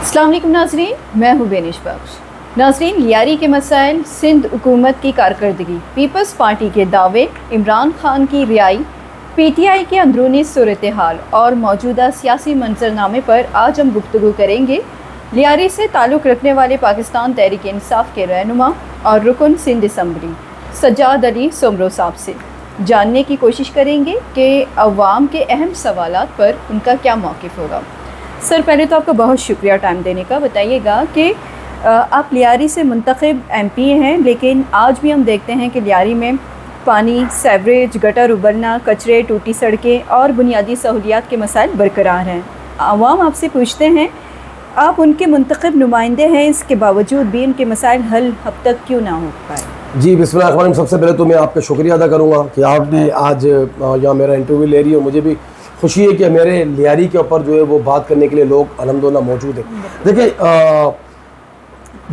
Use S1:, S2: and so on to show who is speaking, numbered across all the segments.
S1: अस्सलाम वालेकुम नाज़रीन, मैं हूँ बेनिश बख्श। नाज़रीन, लियारी के मसाइल, सिंध हुकूमत की कारकर्दगी, पीपल्स पार्टी के दावे, इमरान खान की रिहाई, PTI के अंदरूनी सूरत हाल और मौजूदा सियासी मंजरनामे पर आज हम गुफ्तगू करेंगे लियारी से ताल्लुक़ रखने वाले पाकिस्तान तहरीक इंसाफ के रहनुमा और रुकन सिंध असम्बली सज्जाद अली सोमरो साहब से। जानने की कोशिश करेंगे कि अवाम के अहम सवालात पर उनका क्या मौक़िफ़ होगा। सर, पहले तो आपका बहुत शुक्रिया टाइम देने का। बताइएगा कि आप लियारी से मुंतखब MP हैं, लेकिन आज भी हम देखते हैं कि लियारी में पानी, सेवरेज, गटर उबलना, कचरे, टूटी सड़कें और बुनियादी सहूलियात के मसाइल बरकरार हैं। आवाम आपसे पूछते हैं, आप उनके मुंतखब नुमाइंदे हैं, इसके बावजूद भी उनके मसाइल हल अब तक क्यों ना हो पाए?
S2: जी, बिस्मिल्लाह। सबसे पहले तो मैं आपका शुक्रिया अदा करूँगा कि आपने आज यहाँ मेरा इंटरव्यू ले रही हो। मुझे भी खुशी है कि मेरे लियारी के ऊपर जो है वो बात करने के लिए लोग अल्हम्दुलिल्लाह मौजूद हैं। देखिए,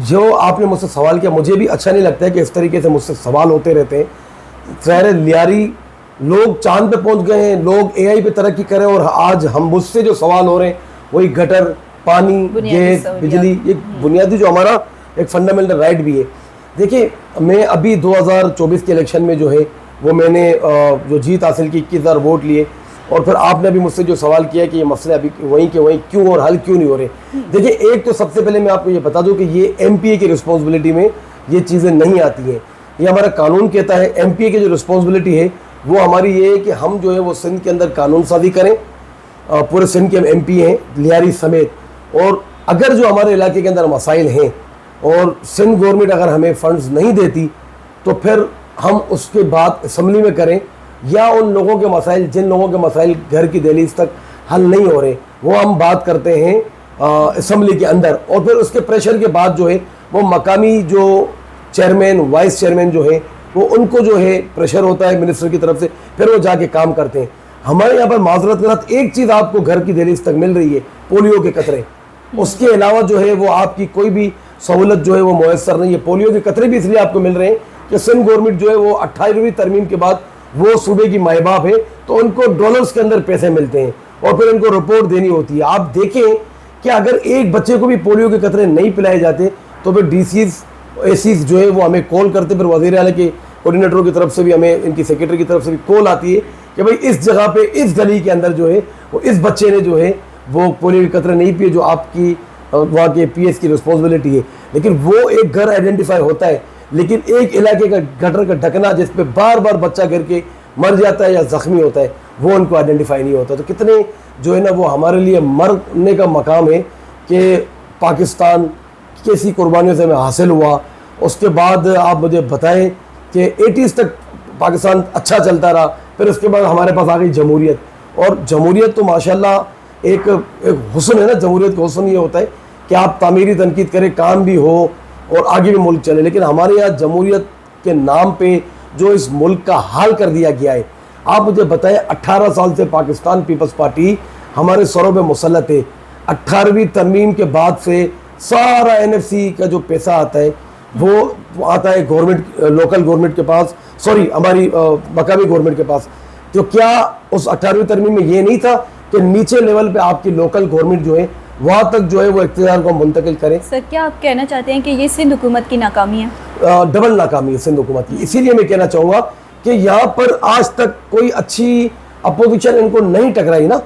S2: जो आपने मुझसे सवाल किया, मुझे भी अच्छा नहीं लगता है कि इस तरीके से मुझसे सवाल होते रहते हैं। ज़ाहिर लियारी लोग चांद पे पहुंच गए हैं, लोग AI पे तरक्की करें, और आज हम मुझसे जो सवाल हो रहे हैं वही गटर, पानी, गैस, बिजली, ये बुनियादी जो हमारा एक फंडामेंटल राइट भी है। देखिए, मैं अभी 2024 के इलेक्शन में जो है वो मैंने जो जीत हासिल की, 21,000 वोट लिए, और फिर आपने अभी मुझसे जो सवाल किया कि ये मसले अभी वहीं के वहीं क्यों और हल क्यों नहीं हो रहे। देखिए, एक तो सबसे पहले मैं आपको ये बता दूं कि ये MPA की रिस्पॉन्सिबिलिटी में ये चीज़ें नहीं आती हैं। ये हमारा कानून कहता है, MPA की जो रिस्पॉन्सिबिलिटी है वो हमारी ये है कि हम जो है वो सिंध के अंदर कानून साजी करें। पूरे सिंध के हम MP हैं, लियारी समेत, और अगर जो हमारे इलाके के अंदर मसाइल हैं और सिंध गवर्नमेंट अगर हमें फंड्स नहीं देती तो फिर हम उसके बाद असम्बली में करें, या उन लोगों के मसाइल, जिन लोगों के मसाइल घर की दहलीज तक हल नहीं हो रहे, वो हम बात करते हैं असम्बली के अंदर। और फिर उसके प्रेशर के बाद जो है वो मकामी जो चेयरमैन, वाइस चेयरमैन जो है वो उनको जो है प्रेशर होता है मिनिस्टर की तरफ से, फिर वो जाके काम करते हैं। हमारे यहाँ पर माजरत के साथ एक चीज़ आपको घर की दहलीज तक मिल रही है, पोलियो के कतरे। उसके अलावा जो है वो आपकी कोई भी सहूलत जो है वो मुयसर नहीं है। पोलियो के कतरे भी इसलिए आपको मिल रहे हैं कि सिंध गवर्नमेंट जो है वो 28वीं तरमीम के बाद वो सूबे की माए बाप है, तो उनको डॉलर्स के अंदर पैसे मिलते हैं और फिर उनको रिपोर्ट देनी होती है। आप देखें कि अगर एक बच्चे को भी पोलियो के कतरे नहीं पिलाए जाते तो फिर DCs, ACs जो है वो हमें कॉल करते, फिर वज़ीर आला के कोऑर्डिनेटरों की तरफ से भी, हमें इनकी सेक्रेटरी की तरफ से भी कॉल आती है कि भाई इस जगह पे, इस गली के अंदर जो है वो इस बच्चे ने जो है वो पोलियो के कतरे नहीं पिए, जो आपकी वहाँ के PS की रिस्पॉन्सिबिलिटी है। लेकिन वो एक घर आइडेंटिफाई होता है, लेकिन एक इलाके का गटर का ढकना जिस पे बार बार बच्चा गिर के मर जाता है या ज़ख्मी होता है, वो उनको आइडेंटिफाई नहीं होता। तो कितने जो है ना वो हमारे लिए मरने का मकाम है कि पाकिस्तान कैसी कुर्बानियों से हमें हासिल हुआ। उसके बाद आप मुझे बताएं कि 80s तक पाकिस्तान अच्छा चलता रहा, फिर उसके बाद हमारे पास आ गई जमहूरियत, और जमहूरियत तो माशाल्लाह एक हुस्न है ना। जमहूरियत का हुस्न ये होता है कि आप तामीरी तनकीद करें, काम भी हो और आगे भी मुल्क चले। लेकिन हमारे यहाँ जमहूरियत के नाम पे जो इस मुल्क का हाल कर दिया गया है, आप मुझे बताएं, 18 साल से पाकिस्तान पीपल्स पार्टी हमारे सरों पे मुसल्लत है। 18वीं तरमीम के बाद से सारा NFC का जो पैसा आता है वो आता है गवर्नमेंट, लोकल गवर्नमेंट के पास, सॉरी हमारी मकामी गवर्नमेंट के पास। तो क्या उस 18वीं तरमीम में ये नहीं था कि नीचे लेवल पे आपकी लोकल गवर्नमेंट जो है वहाँ तक जो है वो इख्तियार को मुंतकिल करें?
S1: सर, क्या आप कहना चाहते हैं कि ये सिंध हुकूमत की नाकामी है?
S2: डबल नाकामी है सिंध हुकूमत की। इसीलिए मैं कहना चाहूँगा कि यहाँ पर आज तक कोई अच्छी अपोजिशन इनको नहीं टकराई ना।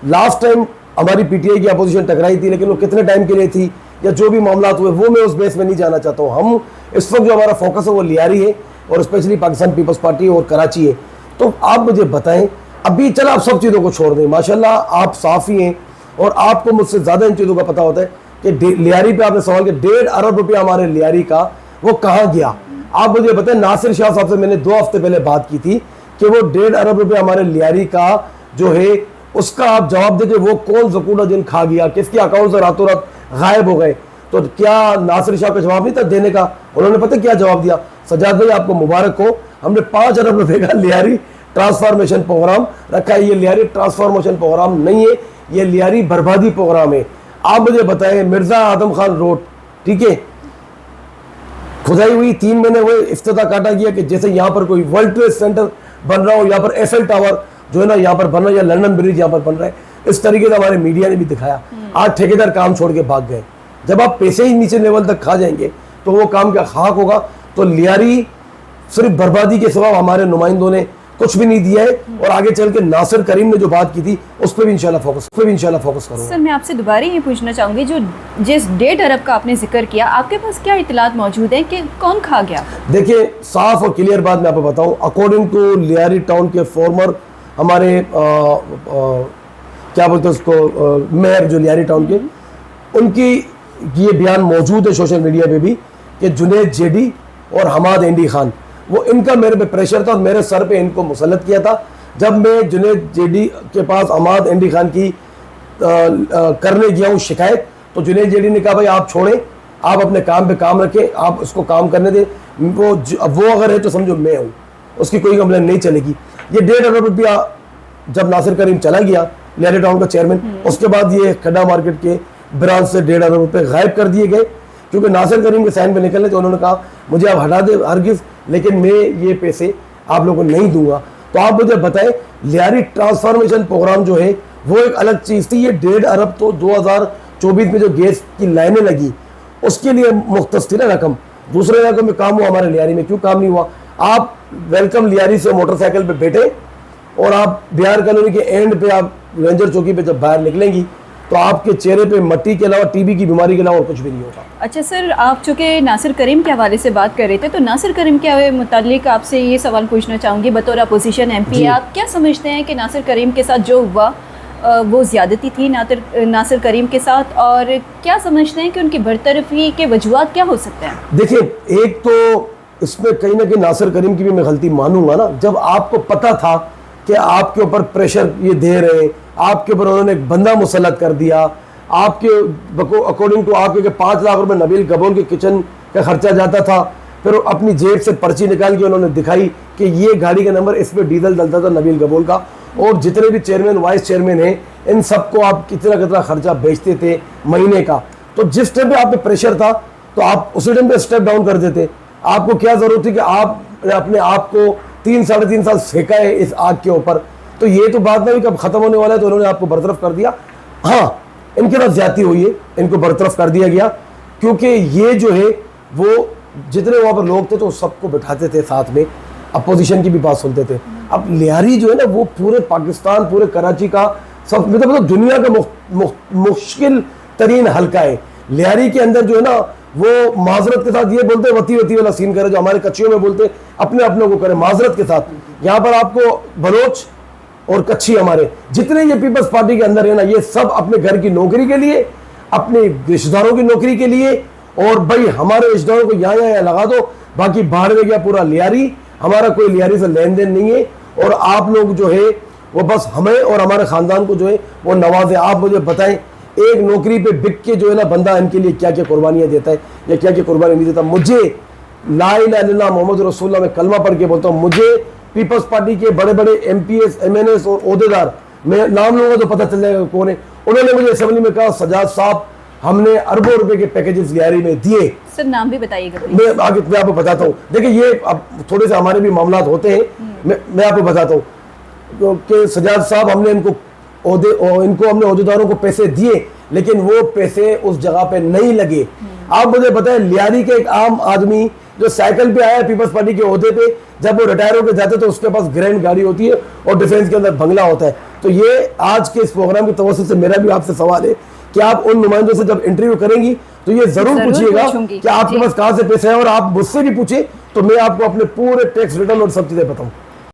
S2: लास्ट टाइम हमारी PTI की अपोजिशन टकराई थी, लेकिन वो कितने टाइम के लिए थी या जो भी मामला हुए वो मैं उस बेस में नहीं जाना चाहता हूँ। हम इस वक्त जो हमारा फोकस है वो लियारी है, और स्पेशली पाकिस्तान पीपल्स पार्टी और कराची है। तो आप मुझे बताएं, अभी चला आप सब चीज़ों को छोड़ दें, माशाल्लाह आप साफ़ी हैं और आपको मुझसे ज़्यादा इन चीज़ों का पता होता है कि लियारी पे आपने सवाल किया, 1.5 अरब रुपया हमारे लियारी का वो कहाँ गया। आप मुझे बताएं, नासिर शाह साहब से मैंने 2 हफ्ते पहले बात की थी कि वो 1.5 अरब रुपया हमारे लियारी का जो है उसका आप जवाब दें कि वो कौन ज़कूर जिन खा गया, किसके अकाउंट से रातों रात गायब हो गए। तो क्या नासिर शाह का जवाब नहीं था देने का? उन्होंने पता क्या जवाब दिया? सज्जाद भाई आपको मुबारक हो, हमने 5 अरब रुपये का लियारी ट्रांसफॉर्मेशन प्रोग्राम रखा है। ये लियारी ट्रांसफॉर्मेशन प्रोग्राम नहीं है, ये लियारी बर्बादी प्रोग्राम है। आप मुझे बताएं, मिर्जा आदम खान रोड, ठीक है, खुदाई हुई 3 महीने हुए, इफ्तिताह काटा गया कि जैसे यहाँ पर कोई वर्ल्ड ट्रेड सेंटर बन रहा हो, यहाँ पर एफएल टावर जो है ना यहाँ पर बन रहा है, या लंदन ब्रिज यहाँ पर बन रहा है। इस तरीके से हमारे मीडिया ने भी दिखाया। आज ठेकेदार काम छोड़ के भाग गए। जब आप पैसे ही नीचे लेवल तक खा जाएंगे तो वो काम क्या खाक होगा। तो लियारी सिर्फ बर्बादी के सिवा हमारे नुमाइंदों ने कुछ भी नहीं दिया है। और आगे चल के नासिर करीम ने जो बात की थी उस पर भी इंशाल्लाह फोकस करूंगा।
S1: सर मैं आपसे दोबारा ये पूछना चाहूँगी, जो जिस 1.5 अरब का आपने जिक्र किया, आपके पास क्या इतलात मौजूद है कि कौन खा गया?
S2: देखिए, साफ और क्लियर बात मैं आपको बताऊं, अकॉर्डिंग टू लियारी टाउन के फॉर्मर हमारे क्या बोलते हैं उसको, मेयर जो लियारी टाउन के, उनकी ये बयान मौजूद है सोशल मीडिया पे भी कि जुनेद जेडी और हमाद एंडी खान, वो इनका मेरे पे प्रेशर था और मेरे सर पे इनको मुसल्लत किया था। जब मैं जुनेद जेडी के पास हमाद एंडी खान की करने गया हूँ शिकायत, तो जुनेद जेडी ने कहा भाई आप छोड़ें, आप अपने काम पे काम रखें, आप उसको काम करने दें, वो अगर है तो समझो मैं हूँ, उसकी कोई कंप्लेन नहीं चलेगी। ये 1.5 अरब रुपया जब नासिर करीम चला गया लियारी टाउन का चेयरमैन, उसके बाद ये खड्डा मार्केट के ब्रांच से 1.5 अरब रुपये गायब कर दिए गए, क्योंकि नासिर करीम के साइन पे निकलने तो उन्होंने कहा मुझे आप हटा दे हरगिज़, लेकिन मैं ये पैसे आप लोगों को नहीं दूंगा। तो आप मुझे बताएं, लियारी ट्रांसफॉर्मेशन प्रोग्राम जो है वो एक अलग चीज़ थी। ये 1.5 अरब तो 2024 में जो गैस की लाइनें लगी उसके लिए मुख्तस थी ना रकम। दूसरे जगह में काम हुआ, हमारे लियारी में क्यों काम नहीं हुआ? आप वेलकम लियारी से मोटरसाइकिल पे बैठे और आप बिहार कॉलोनी के एंड पे आप रेंजर चौकी पे जब बाहर निकलेंगी तो आपके चेहरे पे मट्टी के अलावा टीबी की बीमारी के अलावा और कुछ भी नहीं होगा।
S1: अच्छा सर, आप चूँकि नासिर करीम के हवाले से बात कर रहे थे, तो नासिर करीम के मुतालिक आपसे ये सवाल पूछना चाहूँगी, बतौर अपोजिशन MP आप क्या समझते हैं कि नासिर करीम के साथ जो हुआ वो ज़्यादती थी नासिर करीम के साथ, और क्या समझते हैं कि उनकी बरतरफी के वजूहात क्या हो सकते हैं?
S2: देखिए, एक तो इसमें कहीं ना कहीं नासिर करीम की भी मैं गलती मानूंगा ना। जब आपको पता था कि आपके ऊपर प्रेशर ये दे रहे हैं, आपके ऊपर उन्होंने एक बंदा मुसल्लत कर दिया, आपके अकॉर्डिंग टू आपके 5 लाख रुपए नबील गबोल के किचन का खर्चा जाता था, फिर अपनी जेब से पर्ची निकाल के उन्होंने दिखाई कि ये गाड़ी का नंबर, इस पर डीजल डलता था नबील गबोल का। और जितने भी चेयरमैन वाइस चेयरमैन हैं इन सबको आप कितना खर्चा बेचते थे महीने का। तो जिस टाइम पे आप पे प्रेशर था तो आप उसी टाइम पे स्टेप डाउन कर देते। आपको क्या जरूरत थी कि आप अपने आप को 3-3.5 साल सेका है इस आग के ऊपर। तो ये तो बात नहीं कब खत्म होने वाला है तो उन्होंने आपको बरतरफ कर दिया। हाँ, इनके साथ ज्यादती हुई है, इनको बरतरफ कर दिया गया, क्योंकि ये जो है वो जितने वहाँ पर लोग थे तो सबको बैठाते थे साथ में, अपोजिशन की भी बात सुनते थे। अब लियारी जो है ना वो पूरे पाकिस्तान, पूरे कराची का सब मतलब दुनिया का मुश्किल तरीन हल्का है। लियारी के अंदर जो है ना वो माजरत के साथ ये बोलते हैं वती वती वाला सीन करे, जो हमारे कच्चियों में बोलते अपने अपनों को करे माजरत के साथ। यहाँ पर आपको बलोच और कच्ची हमारे जितने ये पीपल्स पार्टी के अंदर है ना, ये सब अपने घर की नौकरी के लिए, अपने रिश्तेदारों की नौकरी के लिए, और भाई हमारे रिश्तेदारों को यहाँ लगा दो, बाकी बाहर में गया पूरा लियारी, हमारा कोई लियारी से लेन देन नहीं है। और आप लोग जो है वो बस हमें और हमारे ख़ानदान को जो है वो नवाजें। आप मुझे बताएं, एक नौकरी पे बिक के जो है ना बंदा इनके लिए क्या क्या कुर्बानियाँ देता है या क्या क्या कुर्बानी नहीं देता। मुझे ला इलाहा इल्लल्लाह मोहम्मद रसूलुल्लाह में कलमा पढ़ के बोलता हूँ, मुझे पीपल्स पार्टी के बड़े बड़े MPs MNS और ओहदेदार, मैं नाम लूँगा तो पता चल जाएगा कौन है, उन्होंने मुझे असेंबली में कहा सजाद साहब हमने अरबों रुपए के पैकेजेस लियारी में दिए।
S1: सर नाम भी बताइएगा।
S2: मैं आगे मैं आपको बताता हूँ। देखिए, ये अब थोड़े से हमारे भी मामला होते हैं, मैं आपको बताता हूँ कि सजाद साहब हमने इनको हमने ओहदेदारों को पैसे दिए, लेकिन वो पैसे उस जगह पे नहीं लगे। आप मुझे बताएं, लियारी के एक आम आदमी जो साइकिल पे आया पीपल्स पार्टी के ओहदे पे, जब वो रिटायर होकर जाते तो उसके पास ग्रैंड गाड़ी होती है और डिफेंस के अंदर बंगला होता है। तो ये आज के इस प्रोग्राम की तवज्जो से मेरा भी आपसे सवाल है कि आप उन नुमाइंदों से जब इंटरव्यू करेंगी तो ये जरूर पूछिएगा कि आपके पास कहाँ से पैसे हैं, और आप मुझसे भी पूछे तो मैं आपको अपने पूरे टैक्स रिटर्न और सब चीजें बताऊं।